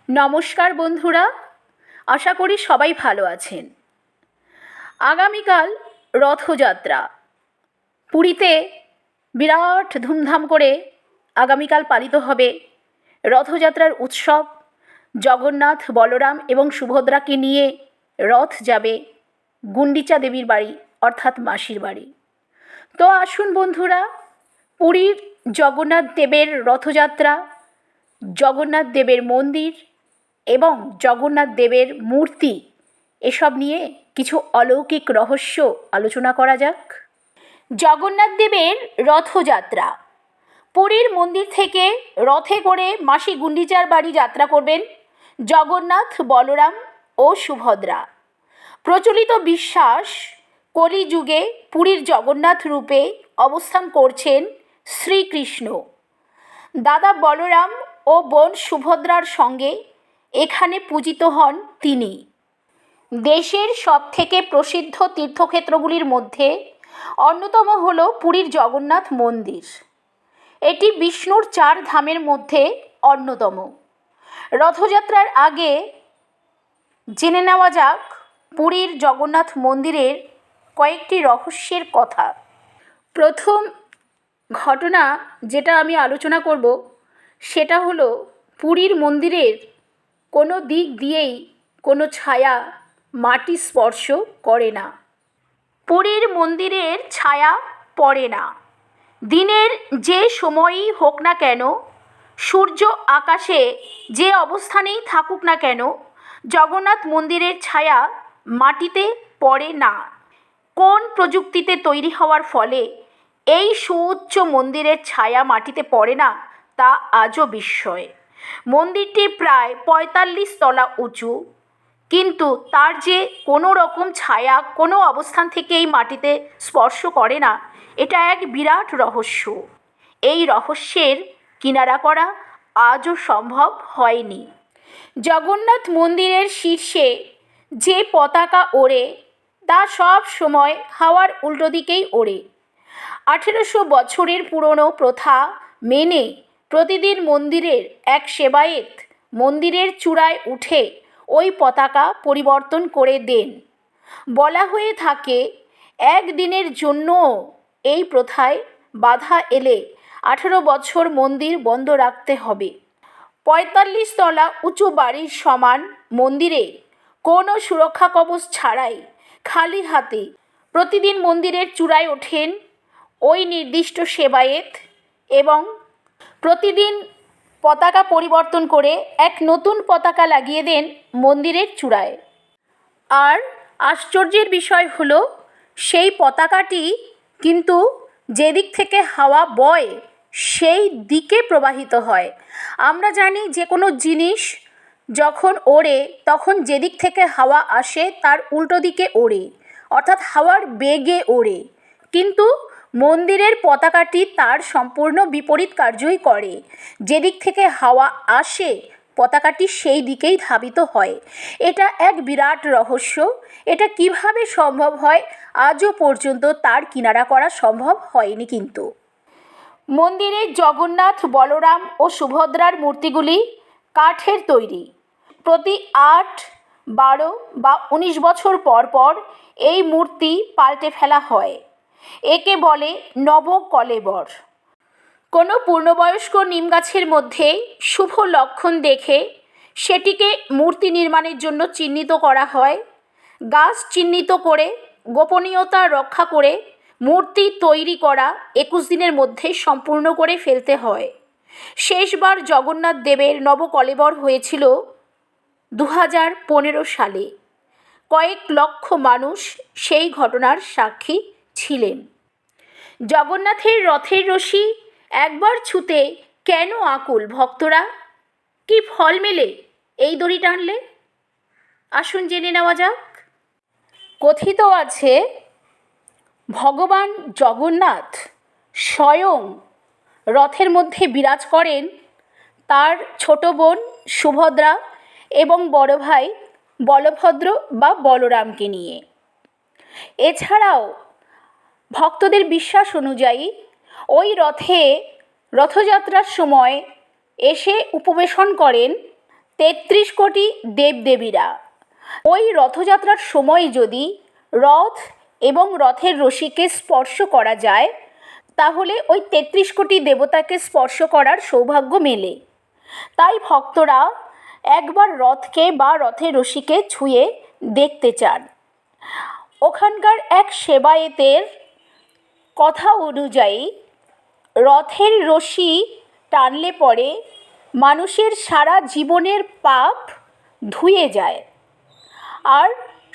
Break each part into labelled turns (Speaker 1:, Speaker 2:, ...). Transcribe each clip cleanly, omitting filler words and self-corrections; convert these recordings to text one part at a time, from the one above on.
Speaker 1: নমস্কার বন্ধুরা, আশা করি সবাই ভালো আছেন। আগামীকাল রথযাত্রা। পুরীতে বিরাট ধুমধাম করে আগামীকাল পালিত হবে রথযাত্রার উৎসব। জগন্নাথ, বলরাম এবং সুভদ্রাকে নিয়ে রথ যাবে গুন্ডিচা দেবীর বাড়ি অর্থাৎ মাসির বাড়ি। তো আসুন বন্ধুরা, পুরীর জগন্নাথ দেবের রথযাত্রা, জগন্নাথ দেবের মন্দির এবং জগন্নাথ দেবের মূর্তি এসব নিয়ে কিছু অলৌকিক রহস্য আলোচনা করা যাক। জগন্নাথ দেবের রথযাত্রা। পুরীর মন্দির থেকে রথে করে মাসি গুন্ডিচার বাড়ি যাত্রা করবেন জগন্নাথ, বলরাম ও সুভদ্রা। প্রচলিত বিশ্বাস, কলিযুগে পুরীর জগন্নাথ রূপে অবস্থান করছেন শ্রীকৃষ্ণ। দাদা বলরাম ও বোন সুভদ্রার সঙ্গে এখানে পূজিত হন তিনি। দেশের সবথেকে প্রসিদ্ধ তীর্থক্ষেত্রগুলির মধ্যে অন্যতম হল পুরীর জগন্নাথ মন্দির। এটি বিষ্ণুর 4 ধামের মধ্যে অন্যতম। রথযাত্রার আগে জেনে নেওয়া যাক পুরীর জগন্নাথ মন্দিরের কয়েকটি রহস্যের কথা। প্রথম ঘটনা যেটা আমি আলোচনা করব সেটা হলো পুরীর মন্দিরের কোনো দিক দিয়েই কোনো ছায়া মাটি স্পর্শ করে না। পুরীর মন্দিরের ছায়া পড়ে না। দিনের যে সময়ই হোক না কেন, সূর্য আকাশে যে অবস্থানেই থাকুক না কেন, জগন্নাথ মন্দিরের ছায়া মাটিতে পড়ে না। কোন প্রযুক্তিতে তৈরি হওয়ার ফলে এই সুউচ্চ মন্দিরের ছায়া মাটিতে পড়ে না তা আজও বিস্ময়। মন্দিরটি প্রায় 45 তলা উঁচু, কিন্তু তার যে কোনো রকম ছায়া কোনো অবস্থান থেকেই মাটিতে স্পর্শ করে না, এটা এক বিরাট রহস্য। এই রহস্যের কিনারা করা আজও সম্ভব হয়নি। জগন্নাথ মন্দিরের শীর্ষে যে পতাকা ওড়ে তা সব সময় হাওয়ার উল্টো দিকেই ওড়ে। 1800 বছরের পুরনো প্রথা মেনে প্রতিদিন মন্দিরের এক সেবায়েত মন্দিরের চূড়ায় উঠে ওই পতাকা পরিবর্তন করে দেন। বলা হয়ে থাকে একদিনের জন্য এই প্রথায় বাধা এলে 18 বছর মন্দির বন্ধ রাখতে হবে। 45 তলা উঁচু বাড়ির সমান মন্দিরে কোনো সুরক্ষা কবচ ছাড়াই খালি হাতে প্রতিদিন মন্দিরের চূড়ায় ওঠেন ওই নির্দিষ্ট সেবায়েত এবং প্রতিদিন পতাকা পরিবর্তন করে এক নতুন পতাকা লাগিয়ে দেন মন্দিরের চূড়ায়। আর আশ্চর্যের বিষয় হলো সেই পতাকাটি কিন্তু যেদিক থেকে হাওয়া বয় সেই দিকে প্রবাহিত হয়। আমরা জানি যে কোনো জিনিস যখন ওড়ে তখন যেদিক থেকে হাওয়া আসে তার উল্টো দিকে ওড়ে, অর্থাৎ হাওয়ার বেগে ওড়ে। কিন্তু মন্দিরের পতাকাটি তার সম্পূর্ণ বিপরীত কার্যই করে। যেদিক থেকে হাওয়া আসে পতাকাটি সেই দিকেই ধাবিত হয়। এটা এক বিরাট রহস্য। এটা কিভাবে সম্ভব হয় আজও পর্যন্ত তার কিনারা করা সম্ভব হয়নি। কিন্তু মন্দিরের জগন্নাথ, বলরাম ও সুভদ্রার মূর্তিগুলি কাঠের তৈরি। প্রতি 8, 12 বা 19 বছর পর পর এই মূর্তি পাল্টে ফেলা হয়। একে বলে নবকলেবর। কোনো পূর্ণবয়স্ক নিম গাছের মধ্যে শুভ লক্ষণ দেখে সেটিকে মূর্তি নির্মাণের জন্য চিহ্নিত করা হয়। গাছ চিহ্নিত করে গোপনীয়তা রক্ষা করে মূর্তি তৈরি করা 21 দিনের মধ্যে সম্পূর্ণ করে ফেলতে হয়। শেষবার জগন্নাথ দেবের নবকলেবর হয়েছিল 2015 সালে। কয়েক লক্ষ মানুষ সেই ঘটনার সাক্ষী ছিলেন। জগন্নাথের রথের রশি একবার ছুঁতে কেন আকুল ভক্তরা? কি ফল মেলে এই দড়ি টানলে? আসুন জেনে নেওয়া যাক। কথিত আছে ভগবান জগন্নাথ স্বয়ং রথের মধ্যে বিরাজ করেন তার ছোট বোন সুভদ্রা এবং বড় ভাই বলভদ্র বা বলরামকে নিয়ে। এছাড়াও ভক্তদের বিশ্বাস অনুযায়ী ওই রথে রথযাত্রার সময় এসে উপবেশন করেন তেত্রিশ কোটি দেবদেবীরা। ওই রথযাত্রার সময় যদি রথ এবং রথের রশিকে স্পর্শ করা যায় তাহলে ওই ৩৩ কোটি দেবতাকে স্পর্শ করার সৌভাগ্য মেলে। তাই ভক্তরা একবার রথকে বা রথের রশিকে ছুঁয়ে দেখতে চান। ওখানকার এক সেবায়েতের কথা অনুযায়ী রথের রশি টানলে পরে মানুষের সারা জীবনের পাপ ধুয়ে যায় আর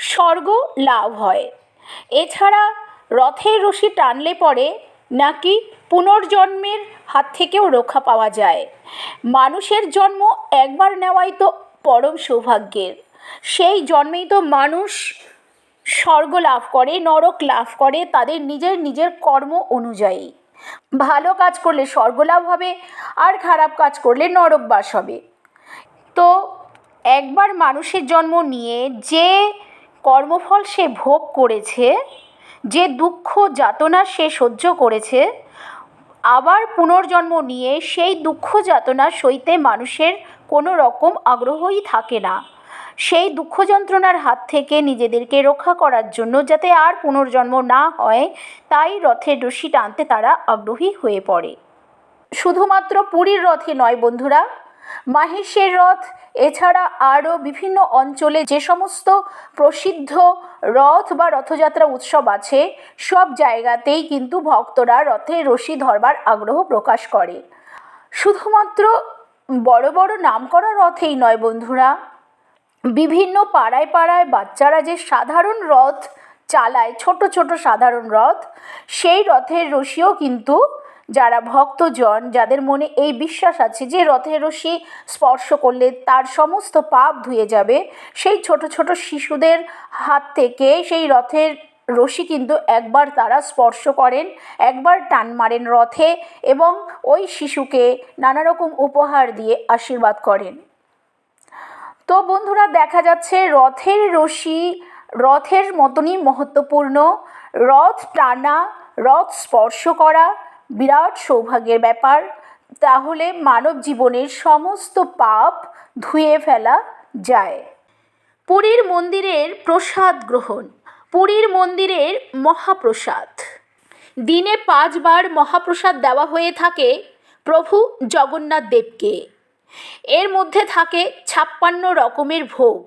Speaker 1: স্বর্গ লাভ হয়। এছাড়া রথের রশি টানলে পরে নাকি পুনর্জন্মের হাত থেকেও রক্ষা পাওয়া যায়। মানুষের জন্ম একবার নেওয়াই তো পরম সৌভাগ্যের। সেই জন্মেই তো মানুষ স্বর্গ লাভ করে, নরক লাভ করে তাদের নিজের নিজের কর্ম অনুযায়ী। ভালো কাজ করলে স্বর্গ লাভ হবে আর খারাপ কাজ করলে নরকবাস হবে। তো একবার মানুষের জন্ম নিয়ে যে কর্মফল সে ভোগ করেছে, যে দুঃখ যাতনা সে সহ্য করেছে, আবার পুনর্জন্ম নিয়ে সেই দুঃখ যাতনা সইতে মানুষের কোনো রকম আগ্রহই থাকে না। সেই দুঃখ যন্ত্রণার হাত থেকে নিজেদেরকে রক্ষা করার জন্য যাতে আর পুনর্জন্ম না হয় তাই রথের রশি টানতে তারা আগ্রহী হয়ে পড়ে। শুধুমাত্র পুরীর রথে নয় বন্ধুরা, মাহেশের রথ এছাড়া আরও বিভিন্ন অঞ্চলে যে সমস্ত প্রসিদ্ধ রথ বা রথযাত্রা উৎসব আছে সব জায়গাতেই কিন্তু ভক্তরা রথের রশি ধরবার আগ্রহ প্রকাশ করে। শুধুমাত্র বড় বড় নামকরা রথেই নয় বন্ধুরা, বিভিন্ন পাড়ায় পাড়ায় বাচ্চারা যে সাধারণ রথ চালায়, ছোট ছোট সাধারণ রথ, সেই রথের রশিও কিন্তু যারা ভক্তজন, যাদের মনে এই বিশ্বাস আছে যে রথের রশি স্পর্শ করলে তার সমস্ত পাপ ধুয়ে যাবে, সেই ছোট ছোট শিশুদের হাত থেকে সেই রথের রশি কিন্তু একবার তারা স্পর্শ করেন, একবার টান মারেন রথে এবং ওই শিশুকে নানা রকম উপহার দিয়ে আশীর্বাদ করেন। তো বন্ধুরা, দেখা যাচ্ছে রথের রশি রথের মতনই মহত্বপূর্ণ। রথ টানা, রথ স্পর্শ করা বিরাট সৌভাগ্যের ব্যাপার। তাহলে মানব জীবনের সমস্ত পাপ ধুয়ে ফেলা যায়। পুরীর মন্দিরের প্রসাদ গ্রহণ। পুরীর মন্দিরের মহাপ্রসাদ, দিনে 5 বার মহাপ্রসাদ দেওয়া হয়ে থাকে প্রভু জগন্নাথ দেবকে। এর মধ্যে থাকে 56 রকমের ভোগ।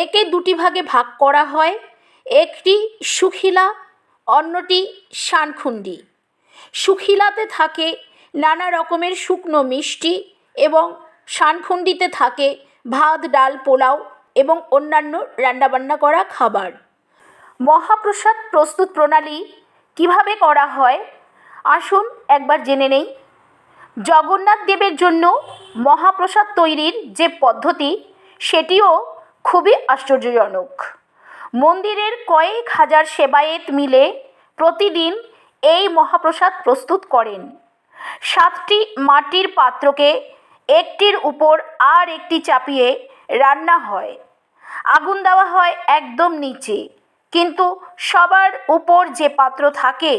Speaker 1: একে 2টি ভাগে ভাগ করা হয়, একটি সুখিলা, অন্যটি শানখুন্ডি। সুখিলাতে থাকে নানা রকমের শুকনো মিষ্টি এবং শানখুন্ডিতে থাকে ভাত, ডাল, পোলাও এবং অন্যান্য রান্নাবান্না করা খাবার। মহাপ্রসাদ প্রস্তুত প্রণালী কিভাবে করা হয় আসুন একবার জেনে নেই। জগন্নাথ দেবের জন্য মহাপ্রসাদ তৈরির যে পদ্ধতি সেটিও খুবই আশ্চর্যজনক। মন্দিরের কয়েক হাজার সেবায়েত মিলে প্রতিদিন এই মহাপ্রসাদ প্রস্তুত করেন। 7টি মাটির পাত্রকে একটির উপর আর একটি চাপিয়ে রান্না হয়। আগুন দেওয়া হয় একদম নিচে, কিন্তু সবার উপর যে পাত্র থাকে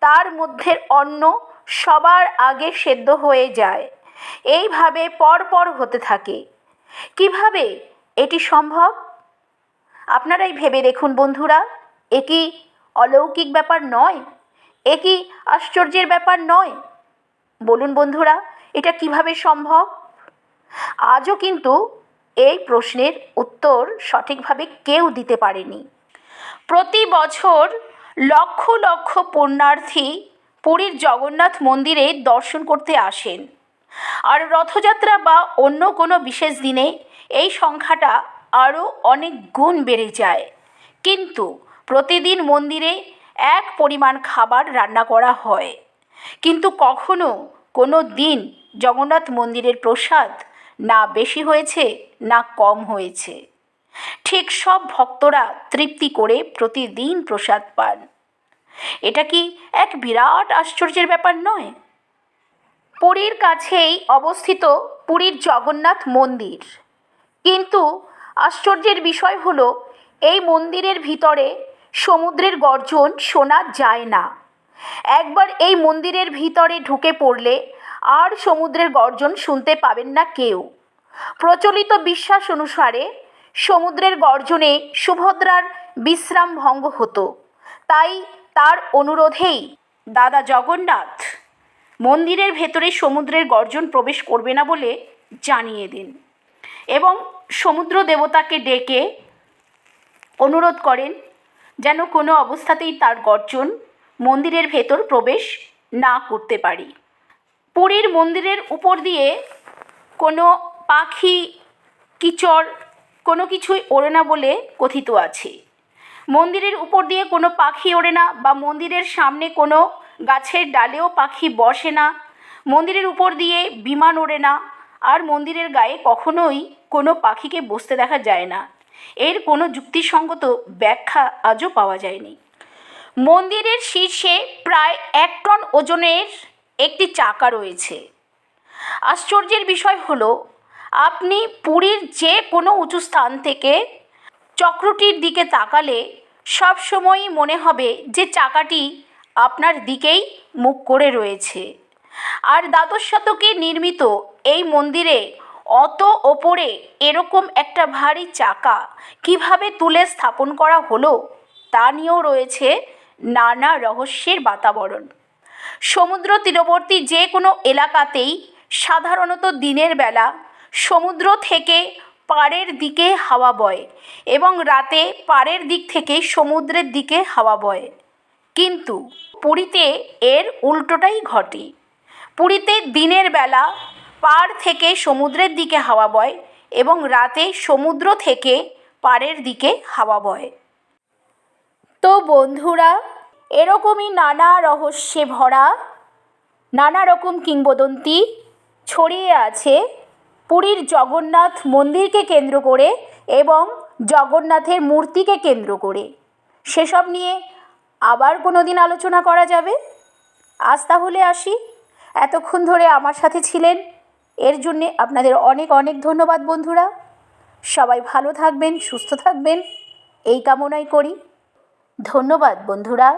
Speaker 1: তার মধ্যের অন্ন সবার আগে সেদ্ধ হয়ে যায়। এইভাবে পরপর হতে থাকে। কিভাবে এটি সম্ভব আপনারাই ভেবে দেখুন বন্ধুরা। এ কি অলৌকিক ব্যাপার নয়? এ কি আশ্চর্যের ব্যাপার নয়? বলুন বন্ধুরা, এটা কিভাবে সম্ভব? আজও কিন্তু এই প্রশ্নের উত্তর সঠিকভাবে কেউ দিতে পারেনি। প্রতি বছর লক্ষ লক্ষ পুণ্যার্থী পুরীর জগন্নাথ মন্দিরে দর্শন করতে আসেন। আর রথযাত্রা বা অন্য কোনো বিশেষ দিনে এই সংখ্যাটা আরও অনেক গুণ বেড়ে যায়। কিন্তু প্রতিদিন মন্দিরে এক পরিমাণ খাবার রান্না করা হয়, কিন্তু কখনো কোনো দিন জগন্নাথ মন্দিরের প্রসাদ না বেশি হয়েছে না কম হয়েছে। ঠিক সব ভক্তরা তৃপ্তি করে প্রতিদিন প্রসাদ পান। এটা কি এক বিরাট আশ্চর্যের ব্যাপার নয়? পুরীর কাছেই অবস্থিত পুরীর জগন্নাথ মন্দির, কিন্তু আশ্চর্যের বিষয় হলো এই মন্দিরের ভিতরে সমুদ্রের গর্জন শোনা যায় না। একবার এই মন্দিরের ভিতরে ঢুকে পড়লে আর সমুদ্রের গর্জন শুনতে পাবেন না কেউ। প্রচলিত বিশ্বাস অনুসারে সমুদ্রের গর্জনে সুভদ্রার বিশ্রাম ভঙ্গ হতো, তাই তার অনুরোধেই দাদা জগন্নাথ মন্দিরের ভেতরে সমুদ্রের গর্জন প্রবেশ করবে না বলে জানিয়ে দিন এবং সমুদ্র দেবতাকে ডেকে অনুরোধ করেন যেন কোনো অবস্থাতেই তার গর্জন মন্দিরের ভেতর প্রবেশ না করতে পারি। পুরীর মন্দিরের উপর দিয়ে কোনো পাখি, কিচড় কোনো কিছুই ওড়ে না বলে কথিত আছে। মন্দিরের উপর দিয়ে কোনো পাখি ওড়ে না বা মন্দিরের সামনে কোনো গাছের ডালেও পাখি বসে না, মন্দিরের উপর দিয়ে বিমান ওড়ে না, আর মন্দিরের গায়ে কখনোই কোনো পাখিকে বসতে দেখা যায় না। এর কোনো যুক্তিসঙ্গত ব্যাখ্যা আজও পাওয়া যায়নি। মন্দিরের শীর্ষে প্রায় 1 টন ওজনের একটি চাকা রয়েছে। আশ্চর্যের বিষয় হলো, আপনি পুরীর যে কোনো উঁচু স্থান থেকে চক্রটির দিকে তাকালে সবসময়ই মনে হবে যে চাকাটি আপনার দিকেই মুখ করে রয়েছে। আর দ্বাদশ শতকে নির্মিত এই মন্দিরে অত ওপরে এরকম একটা ভারী চাকা কিভাবে তুলে স্থাপন করা হলো তা নিয়েও রয়েছে নানা রহস্যের বাতাবরণ। সমুদ্র তীরবর্তী যে কোনো এলাকাতেই সাধারণত দিনের বেলা সমুদ্র থেকে পাড়ের দিকে হাওয়া বয় এবং রাতে পাড়ের দিক থেকে সমুদ্রের দিকে হাওয়া বয়, কিন্তু পুরীতে এর উল্টোটাই ঘটে। পুরীতে দিনের বেলা পাড় থেকে সমুদ্রের দিকে হাওয়া বয় এবং রাতে সমুদ্র থেকে পাড়ের দিকে হাওয়া বয়। তো বন্ধুরা, এরকমই নানা রহস্যে ভরা নানা রকম কিংবদন্তি ছড়িয়ে আছে পুরীর জগন্নাথ মন্দিরকে কেন্দ্র করে এবং জগন্নাথের মূর্তিকে কেন্দ্র করে। সেসব নিয়ে আবার কোনো দিন আলোচনা করা যাবে। আজ তাহলে আসি। এতক্ষণ ধরে আমার সাথে ছিলেন এর জন্যে আপনাদের অনেক অনেক ধন্যবাদ বন্ধুরা। সবাই ভালো থাকবেন, সুস্থ থাকবেন এই কামনাই করি। ধন্যবাদ বন্ধুরা।